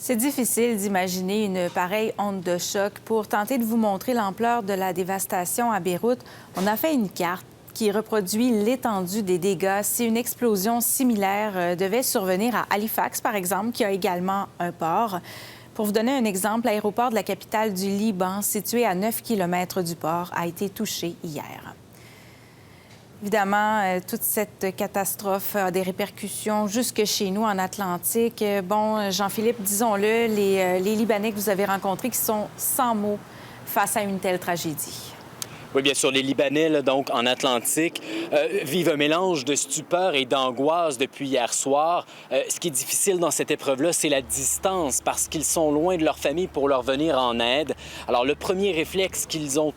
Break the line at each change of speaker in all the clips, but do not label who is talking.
C'est difficile d'imaginer une pareille onde de choc. Pour tenter de vous montrer l'ampleur de la dévastation à Beyrouth, on a fait une carte qui reproduit l'étendue des dégâts si une explosion similaire devait survenir à Halifax, par exemple, qui a également un port. Pour vous donner un exemple, l'aéroport de la capitale du Liban, situé à 9 km du port, a été touché hier. Évidemment, toute cette catastrophe a des répercussions jusque chez nous en Atlantique. Bon, Jean-Philippe, disons-le, les Libanais que vous avez rencontrés qui sont sans mots face à une telle tragédie.
Oui, bien sûr, les Libanais, là, donc en Atlantique, vivent un mélange de stupeur et d'angoisse depuis hier soir. Ce qui est difficile dans cette épreuve-là, c'est la distance, parce qu'ils sont loin de leur famille pour leur venir en aide. Alors, le premier réflexe qu'ils ont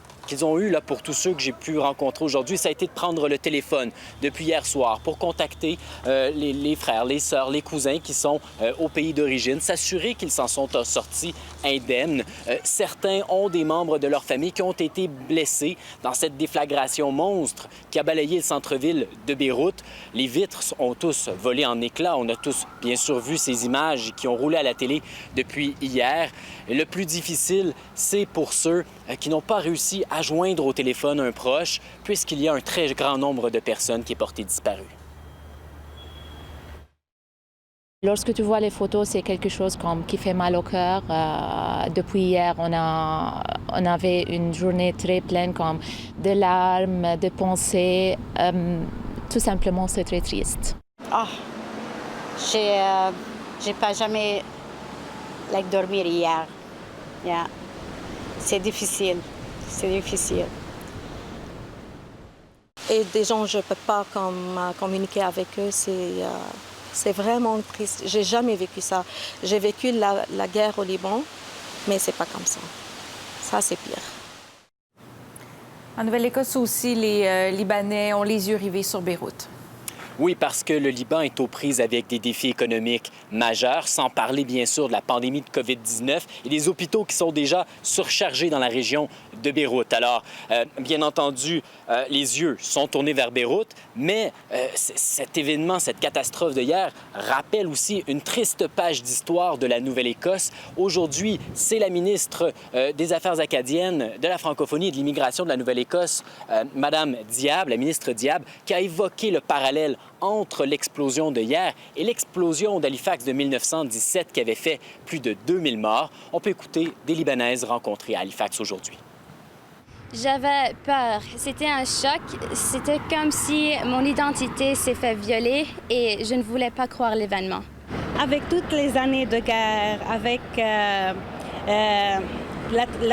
eu là, pour tous ceux que j'ai pu rencontrer aujourd'hui, ça a été de prendre le téléphone depuis hier soir pour contacter les frères, les sœurs, les cousins qui sont au pays d'origine, s'assurer qu'ils s'en sont sortis indemnes. Certains ont des membres de leur famille qui ont été blessés dans cette déflagration monstre qui a balayé le centre-ville de Beyrouth. Les vitres ont tous volé en éclats. On a tous, bien sûr, vu ces images qui ont roulé à la télé depuis hier. Et le plus difficile, c'est pour ceux qui n'ont pas réussi à joindre au téléphone un proche, puisqu'il y a un très grand nombre de personnes qui est porté disparu.
Lorsque tu vois les photos, c'est quelque chose qui fait mal au cœur. Depuis hier, on avait une journée très pleine de larmes, de pensées. Tout simplement, c'est très triste.
J'ai pas jamais dormir hier. Yeah. C'est difficile. C'est difficile.
Et des gens, je ne peux pas communiquer avec eux. C'est vraiment triste. J'ai jamais vécu ça. J'ai vécu la guerre au Liban, mais c'est pas comme ça. Ça, c'est pire.
En Nouvelle-Écosse aussi, les Libanais ont les yeux rivés sur Beyrouth.
Oui, parce que le Liban est aux prises avec des défis économiques majeurs, sans parler bien sûr de la pandémie de COVID-19 et des hôpitaux qui sont déjà surchargés dans la région de Beyrouth. Alors, bien entendu, les yeux sont tournés vers Beyrouth, mais cet événement, cette catastrophe de hier, rappelle aussi une triste page d'histoire de la Nouvelle-Écosse. Aujourd'hui, c'est la ministre des Affaires acadiennes, de la francophonie et de l'immigration de la Nouvelle-Écosse, Madame Diab, la ministre Diab, qui a évoqué le parallèle entre l'explosion de hier et l'explosion d'Halifax de 1917 qui avait fait plus de 2000 morts. On peut écouter des Libanaises rencontrées à Halifax aujourd'hui.
J'avais peur. C'était un choc. C'était comme si mon identité s'est fait violer et je ne voulais pas croire l'événement.
Avec toutes les années de guerre, avec la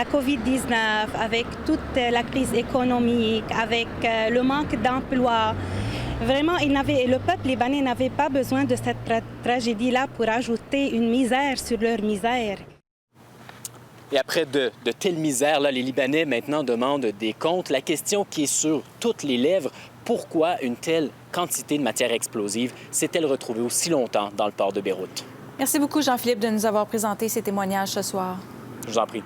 COVID-19, avec toute la crise économique, avec le manque d'emploi, vraiment, le peuple libanais n'avait pas besoin de cette tragédie-là pour ajouter une misère sur leur misère.
Et après de telles misères, là, les Libanais maintenant demandent des comptes. La question qui est sur toutes les lèvres, pourquoi une telle quantité de matière explosive s'est-elle retrouvée aussi longtemps dans le port de Beyrouth?
Merci beaucoup, Jean-Philippe, de nous avoir présenté ces témoignages ce soir.
Je vous en prie.